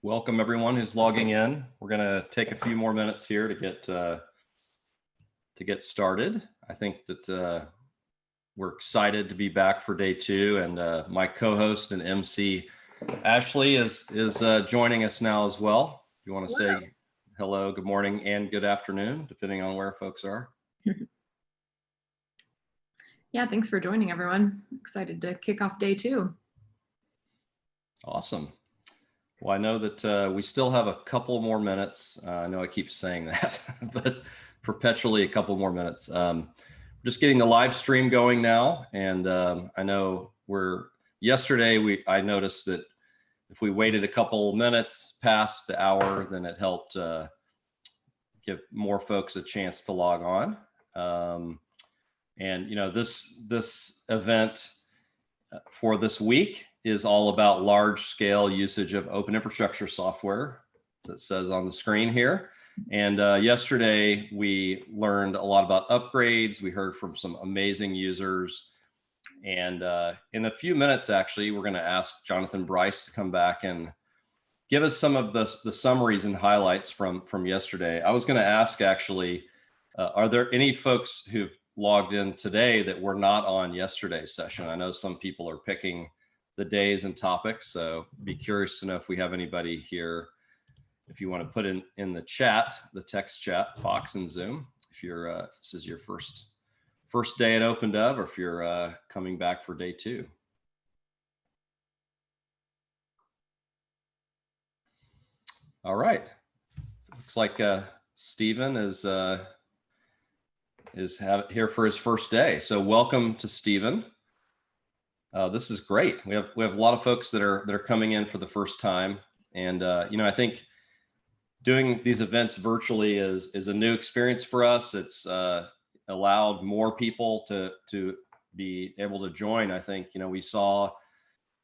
Welcome everyone who's logging in. We're going to take a few more minutes here to get started. I think that we're excited to be back for day two, and my co-host and MC Ashley is joining us now as well. If you want to say hello, good morning, and good afternoon, depending on where folks are. Yeah, thanks for joining, everyone. Excited to kick off day two. Awesome. Well, I know that we still have a couple more minutes. I know I keep saying that, but perpetually a couple more minutes. Just getting the live stream going now, and I know yesterday I noticed that if we waited a couple minutes past the hour, then it helped give more folks a chance to log on. And you know, this event for this week is all about large scale usage of open infrastructure software, as it says on the screen here. And yesterday we learned a lot about upgrades. We heard from some amazing users. And in a few minutes, actually, we're going to ask Jonathan Bryce to come back and give us some of the summaries and highlights from yesterday. I was going to ask, actually, are there any folks who've logged in today that were not on yesterday's session? I know some people are picking the days and topics, so be curious to know if we have anybody here. If you want to put in the chat, the text chat box in Zoom, if this is your first day at OpenDev, or if you're coming back for day two. All right, looks like Stephen is here for his first day. So welcome to Stephen. This is great. We have a lot of folks that are coming in for the first time, and you know, I think doing these events virtually is a new experience for us. It's allowed more people to be able to join. I think, you know, we saw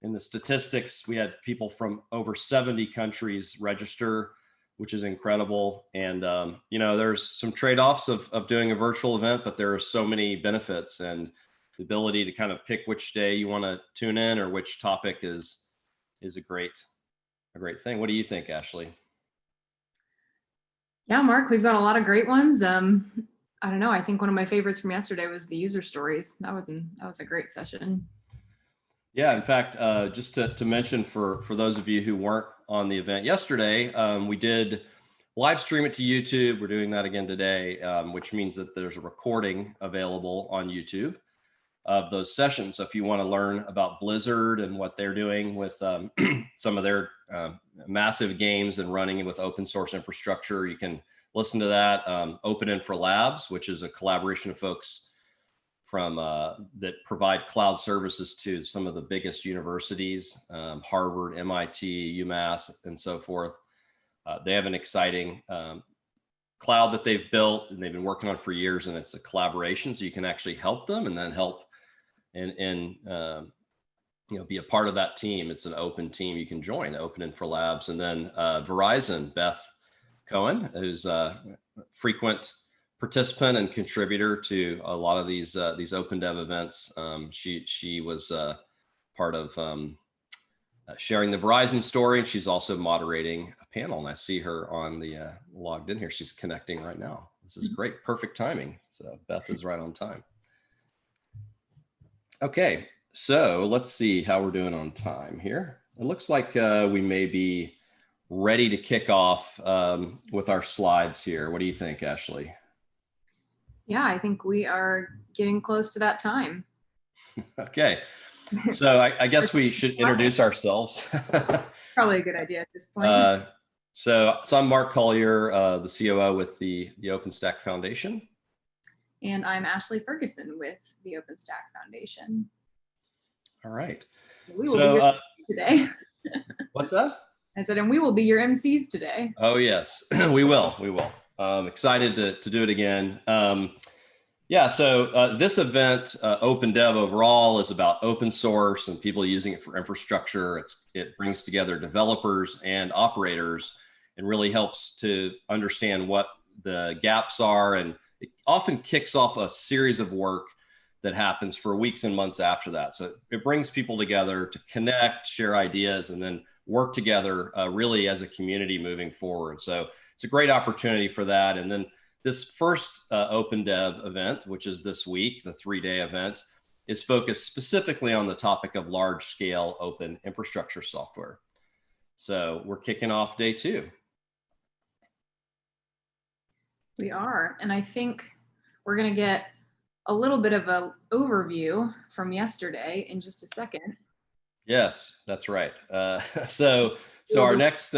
in the statistics we had people from over 70 countries register, which is incredible. And you know, there's some trade-offs of doing a virtual event, but there are so many benefits, and the ability to kind of pick which day you want to tune in or which topic is a great thing. What do you think, Ashley? Yeah, Mark, we've got a lot of great ones. I don't know. I think one of my favorites from yesterday was the user stories. That was a great session. Yeah, in fact, just to mention for those of you who weren't on the event yesterday, we did live stream it to YouTube. We're doing that again today, which means that there's a recording available on YouTube of those sessions. So if you want to learn about Blizzard and what they're doing with some of their massive games and running with open source infrastructure, you can listen to that. OpenInfra Labs, which is a collaboration of folks from that provide cloud services to some of the biggest universities, Harvard, MIT, UMass, and so forth. They have an exciting cloud that they've built and they've been working on for years, and it's a collaboration, so you can actually help them and then help and you know, be a part of that team. It's an open team you can join, OpenInfra Labs. And then Verizon, Beth Cohen, who's a frequent participant and contributor to a lot of these OpenDev events. She was part of sharing the Verizon story, and she's also moderating a panel. And I see her on the logged in here. She's connecting right now. This is great, perfect timing. So Beth is right on time. Okay, so let's see how we're doing on time here. It looks like we may be ready to kick off with our slides here. What do you think, Ashley? Yeah, I think we are getting close to that time. Okay, so I guess we should introduce ourselves. Probably a good idea at this point. So I'm Mark Collier, the COO with the OpenStack Foundation. And I'm Ashley Ferguson with the OpenStack Foundation. All right. We will be your MCs today. What's that? I said, and we will be your MCs today. Oh, yes, we will. Excited to do it again. Yeah, so this event, OpenDev overall, is about open source and people using it for infrastructure. It brings together developers and operators and really helps to understand what the gaps are, and it often kicks off a series of work that happens for weeks and months after that. So it brings people together to connect, share ideas, and then work together really as a community moving forward. So it's a great opportunity for that. And then this first Open Dev event, which is this week, the 3-day event, is focused specifically on the topic of large-scale open infrastructure software. So we're kicking off day 2. We are, and I think we're going to get a little bit of an overview from yesterday in just a second. Yes, that's right. So our next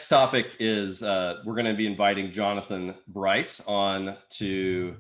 topic is we're going to be inviting Jonathan Bryce on to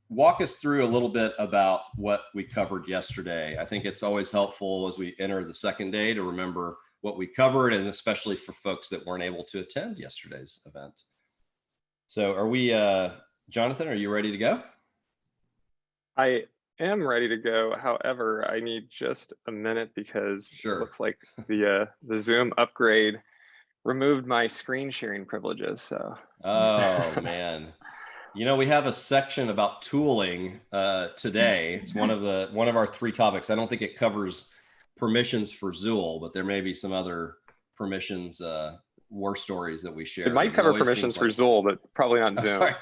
walk us through a little bit about what we covered yesterday. I think it's always helpful as we enter the second day to remember what we covered, and especially for folks that weren't able to attend yesterday's event. So are we, Jonathan, are you ready to go? I am ready to go. However, I need just a minute because Sure. It looks like the Zoom upgrade removed my screen sharing privileges. So. Oh man, you know, we have a section about tooling today. It's one of our 3 topics. I don't think it covers permissions for Zool, but there may be some other permissions war stories that we share. It might cover permissions for Zool, but probably not Zoom. Sorry.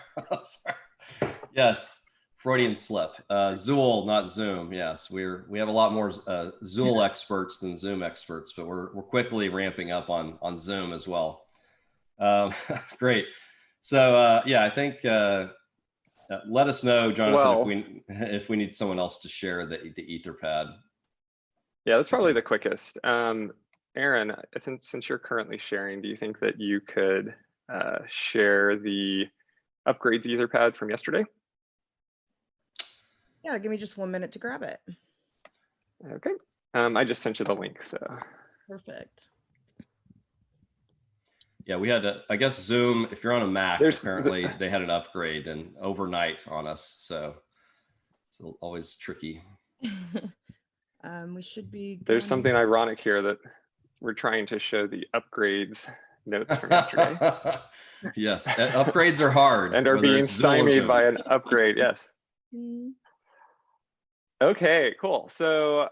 Yes, Freudian slip. Zool, not Zoom. Yes, we have a lot more Zool experts than Zoom experts, but we're quickly ramping up on Zoom as well. Great. So yeah, I think let us know, Jonathan, if we need someone else to share the Etherpad. Yeah, that's probably the quickest. Aaron, I think since you're currently sharing, do you think that you could share the upgrades Etherpad from yesterday? Yeah, give me just 1 minute to grab it. Okay. I just sent you the link, so. Perfect. Yeah, we had I guess Zoom, if you're on a Mac, apparently they had an upgrade and overnight on us. So it's always tricky. We should be. There's something ironic here that we're trying to show the upgrades notes from yesterday. Yes, upgrades are hard. And are being stymied by an upgrade, yes. Okay, cool. So,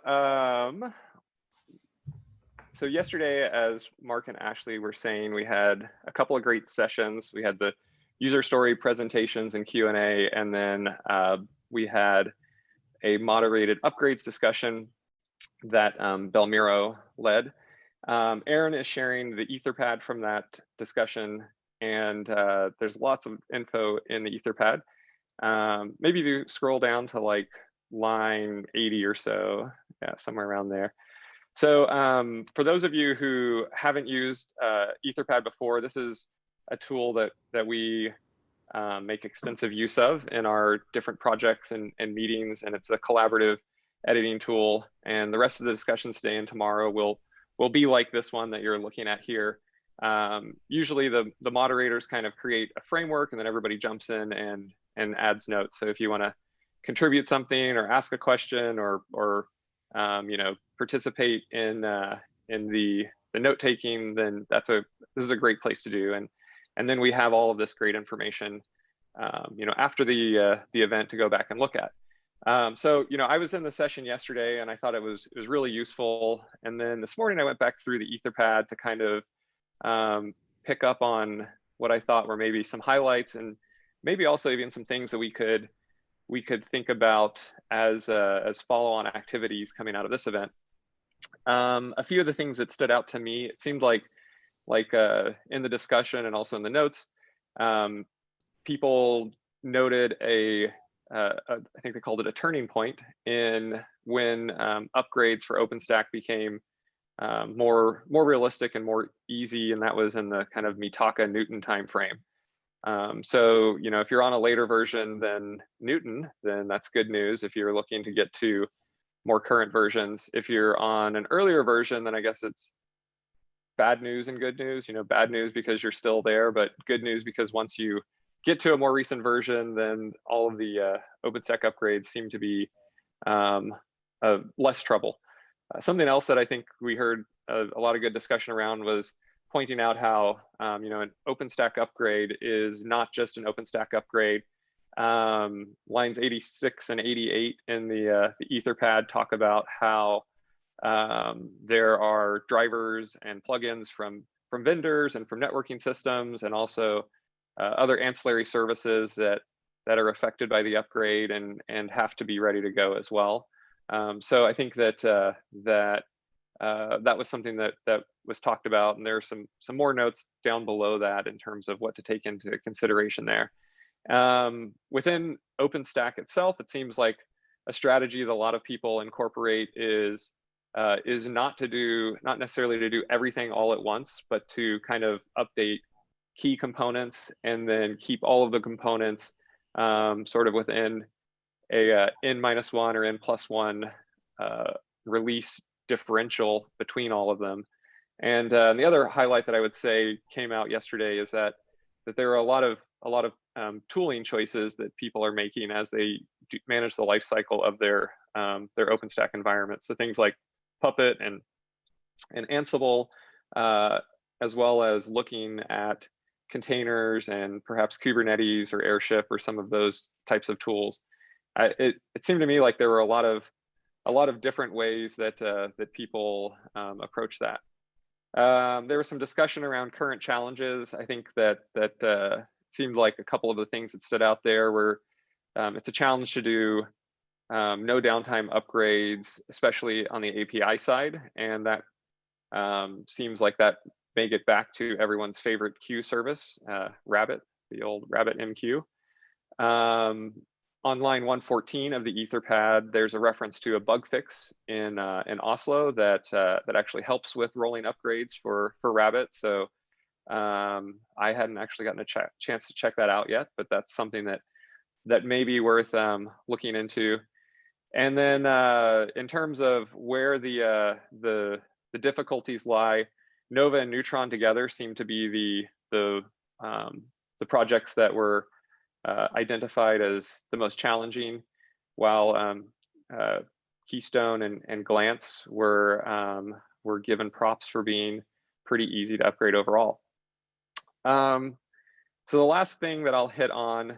so yesterday, as Mark and Ashley were saying, we had a couple of great sessions. We had the user story presentations and Q&A, and then we had a moderated upgrades discussion that Belmiro led. Aaron is sharing the Etherpad from that discussion, and there's lots of info in the Etherpad. Maybe if you scroll down to like line 80 or so, yeah, somewhere around there. So for those of you who haven't used Etherpad before, this is a tool that we make extensive use of in our different projects and meetings, and it's a collaborative editing tool. And the rest of the discussions today and tomorrow will be like this one that you're looking at here. Usually the moderators kind of create a framework, and then everybody jumps in and adds notes. So if you want to contribute something or ask a question or you know, participate in the note taking, then this is a great place to do. And then we have all of this great information, you know, after the event to go back and look at. So, you know, I was in the session yesterday and I thought it was really useful. And then this morning I went back through the Etherpad to kind of pick up on what I thought were maybe some highlights, and maybe also even some things that we could think about as follow-on activities coming out of this event. A few of the things that stood out to me, it seemed like in the discussion and also in the notes, people noted I think they called it a turning point in when upgrades for OpenStack became more realistic and more easy, and that was in the kind of Mitaka Newton timeframe. So, you know, if you're on a later version than Newton, then that's good news if you're looking to get to more current versions. If you're on an earlier version, then I guess it's bad news and good news. You know, bad news because you're still there, but good news because once you get to a more recent version, then all of the OpenStack upgrades seem to be less trouble. Something else that I think we heard a lot of good discussion around was pointing out how you know, an OpenStack upgrade is not just an OpenStack upgrade. Lines 86 and 88 in the Etherpad talk about how There are drivers and plugins from vendors and from networking systems, and also other ancillary services that are affected by the upgrade and have to be ready to go as well. So I think that that was something that was talked about, and there are some more notes down below that in terms of what to take into consideration there. Within OpenStack itself, it seems like a strategy that a lot of people incorporate is not necessarily to do everything all at once, but to kind of update key components and then keep all of the components sort of within a N-1 or N+1 release differential between all of them. And the other highlight that I would say came out yesterday is that there are a lot of tooling choices that people are making as they manage the life cycle of their OpenStack environment. So things like Puppet and Ansible, as well as looking at containers and perhaps Kubernetes or Airship or some of those types of tools. It seemed to me like there were a lot of different ways that people approach that. There was some discussion around current challenges. I think that seemed like a couple of the things that stood out there were it's a challenge to do no downtime upgrades, especially on the API side, and that seems like that may get back to everyone's favorite queue service, Rabbit, the old Rabbit MQ. On line 114 of the Etherpad, there's a reference to a bug fix in Oslo that actually helps with rolling upgrades for Rabbit. So I hadn't actually gotten a chance to check that out yet, but that's something that may be worth looking into. And then in terms of where the difficulties lie, Nova and Neutron together seem to be the projects that were identified as the most challenging, while Keystone and Glance were given props for being pretty easy to upgrade overall. So the last thing that I'll hit on,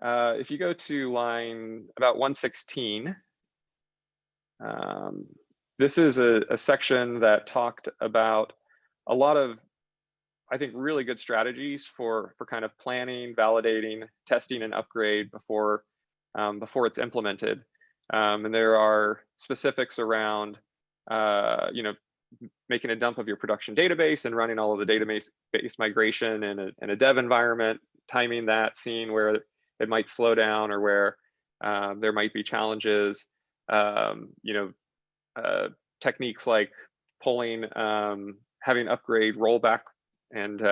if you go to line about 116, this is a section that talked about a lot of, I think, really good strategies for kind of planning, validating, testing, and upgrade before it's implemented. And there are specifics around, making a dump of your production database and running all of the database migration in a dev environment, timing that, seeing where it might slow down or where there might be challenges. Techniques like pulling, having upgrade rollback and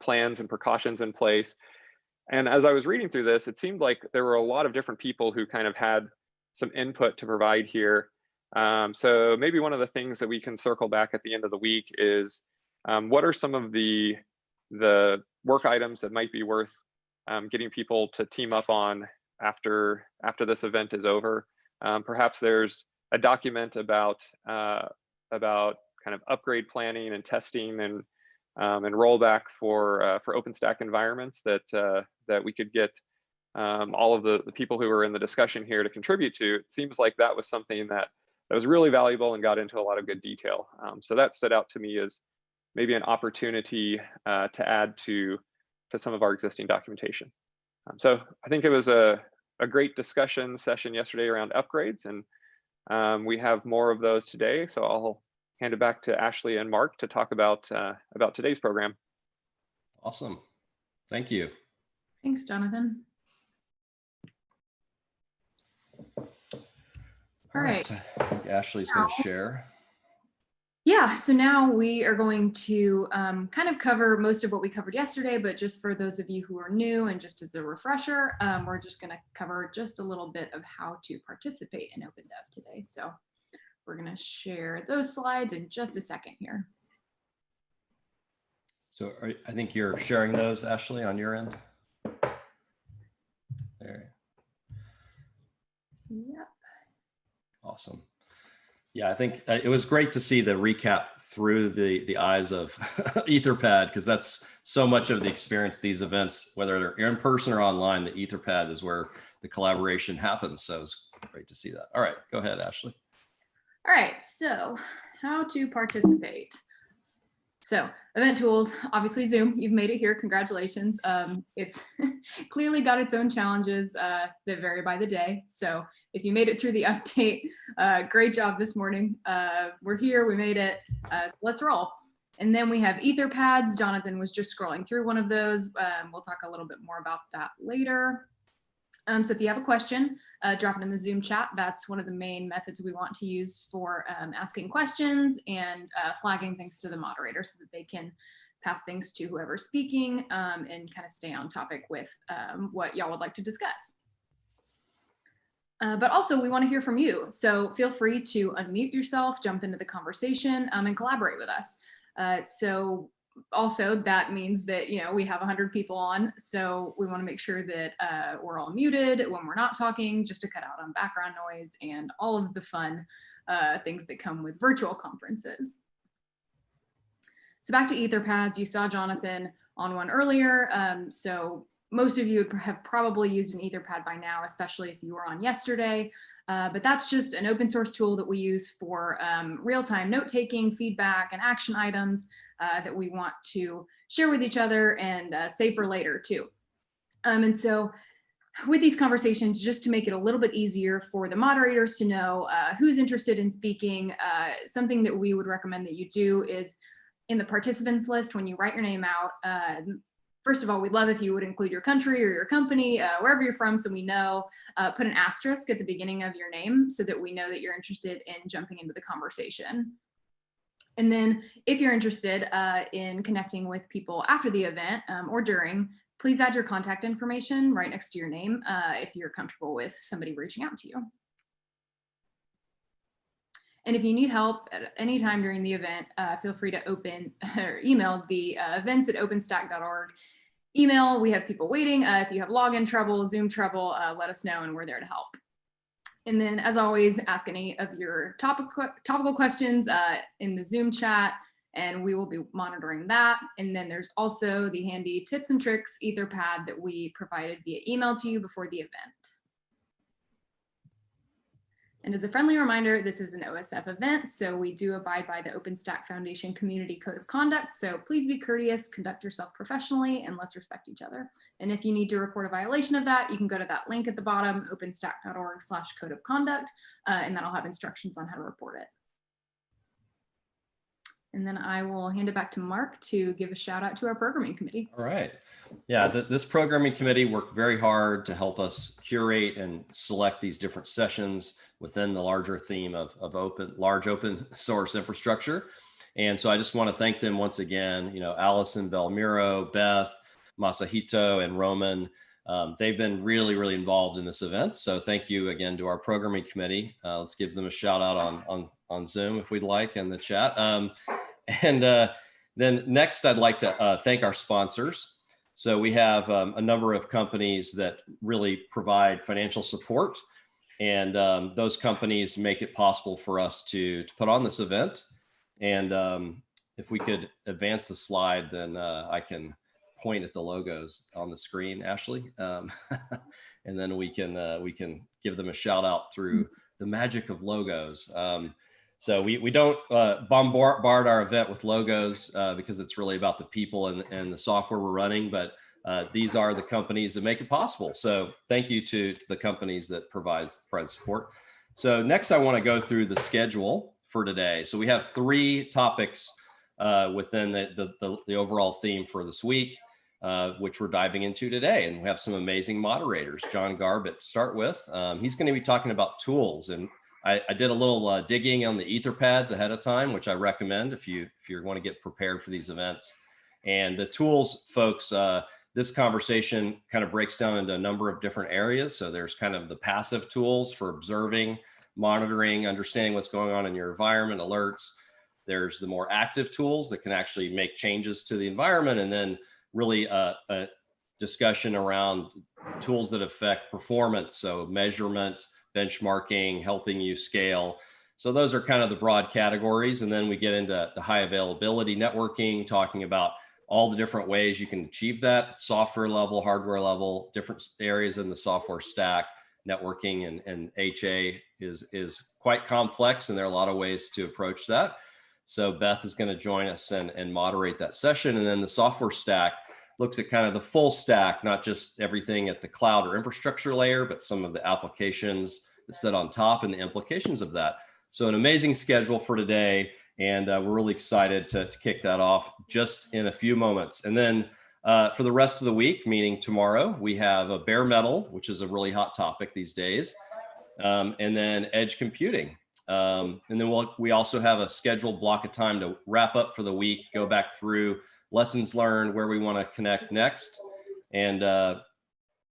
plans and precautions in place. And as I was reading through this, it seemed like there were a lot of different people who kind of had some input to provide here. So maybe one of the things that we can circle back at the end of the week is what are some of the work items that might be worth getting people to team up on after this event is over. Perhaps there's a document about kind of upgrade planning and testing and rollback for OpenStack environments that we could get all of the people who were in the discussion here to contribute to. It seems like that was something that was really valuable and got into a lot of good detail. So that stood out to me as maybe an opportunity to add to some of our existing documentation. So I think it was a great discussion session yesterday around upgrades, and we have more of those today. So I'll hand it back to Ashley and Mark to talk about today's program. Awesome. Thank you. Thanks, Jonathan. All right. I think Ashley's going to share. Yeah, so now we are going to kind of cover most of what we covered yesterday, but just for those of you who are new and just as a refresher, we're just going to cover just a little bit of how to participate in OpenDev today. So we're going to share those slides in just a second here. So I think you're sharing those, Ashley, on your end. There. Yep. Awesome. Yeah, I think it was great to see the recap through the eyes of Etherpad, because that's so much of the experience, these events, whether they're in person or online, the Etherpad is where the collaboration happens. So it's great to see that. All right, go ahead, Ashley. All right, so how to participate. So event tools, obviously Zoom, you've made it here, congratulations. It's clearly got its own challenges that vary by the day. So if you made it through the update, great job this morning. We're here, we made it, so let's roll. And then we have Etherpads. Jonathan was just scrolling through one of those. We'll talk a little bit more about that later. So if you have a question, drop it in the Zoom chat. That's one of the main methods we want to use for asking questions and flagging things to the moderator so that they can pass things to whoever's speaking and kind of stay on topic with what y'all would like to discuss. But also we want to hear from you. So feel free to unmute yourself, jump into the conversation and collaborate with us. So also that means that, you know, we have 100 people on, so we want to make sure that we're all muted when we're not talking, just to cut out on background noise and all of the fun things that come with virtual conferences. So back to Etherpads, you saw Jonathan on one earlier. So most of you have probably used an Etherpad by now, especially if you were on yesterday. But that's just an open source tool that we use for real-time note-taking, feedback, and action items that we want to share with each other and save for later too. And so with these conversations, just to make it a little bit easier for the moderators to know who's interested in speaking, something that we would recommend that you do is in the participants list, when you write your name out, first of all, we'd love if you would include your country or your company, wherever you're from, so we know. Put an asterisk at the beginning of your name so that we know that you're interested in jumping into the conversation. And then if you're interested in connecting with people after the event or during, please add your contact information right next to your name if you're comfortable with somebody reaching out to you. And if you need help at any time during the event, feel free to open or email the events@openstack.org. Email, we have people waiting. If you have login trouble, Zoom trouble, let us know and we're there to help. And then as always, ask any of your topical questions in the Zoom chat and we will be monitoring that. And then there's also the handy tips and tricks Etherpad that we provided via email to you before the event. And as a friendly reminder, this is an OSF event, so we do abide by the OpenStack Foundation Community Code of Conduct. So please be courteous, conduct yourself professionally, and let's respect each other. And if you need to report a violation of that, you can go to that link at the bottom, openstack.org/code of conduct, and that'll have instructions on how to report it. And then I will hand it back to Mark to give a shout out to our programming committee. All right. Yeah, this programming committee worked very hard to help us curate and select these different sessions within the larger theme of large open source infrastructure. And so I just want to thank them once again, you know, Allison, Belmiro, Beth, Masahito, and Roman. They've been really, really involved in this event. So thank you again to our programming committee. Let's give them a shout out on Zoom if we'd like in the chat. Then next, I'd like to thank our sponsors. So we have a number of companies that really provide financial support, and those companies make it possible for us to put on this event. And if we could advance the slide, then I can point at the logos on the screen, Ashley, and then we can give them a shout out through the magic of logos. So we don't bombard our event with logos because it's really about the people and the software we're running, but these are the companies that make it possible. So thank you to the companies that provide support. So next I want to go through the schedule for today. So we have 3 topics within the overall theme for this week, which we're diving into today. And we have some amazing moderators. John Garbett to start with. He's going to be talking about tools, and I did a little digging on the Etherpads ahead of time, which I recommend if you want to get prepared for these events. And the tools, folks, this conversation kind of breaks down into a number of different areas. So there's kind of the passive tools for observing, monitoring, understanding what's going on in your environment, alerts. There's the more active tools that can actually make changes to the environment, and then really a discussion around tools that affect performance. So measurement, benchmarking, helping you scale. So those are kind of the broad categories. And then we get into the high availability networking, talking about all the different ways you can achieve that, software level, hardware level, different areas in the software stack, networking and HA is quite complex, and there are a lot of ways to approach that. So Beth is going to join us and moderate that session. And then the software stack looks at kind of the full stack, not just everything at the cloud or infrastructure layer, but some of the applications that sit on top and the implications of that. So an amazing schedule for today. And we're really excited to kick that off just in a few moments. And then for the rest of the week, meaning tomorrow, we have a bare metal, which is a really hot topic these days. And then edge computing. And then we also have a scheduled block of time to wrap up for the week, go back through lessons learned, where we want to connect next, and then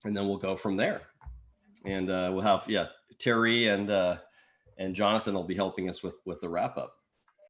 we'll go from there. And we'll have Terry and Jonathan will be helping us with the wrap up.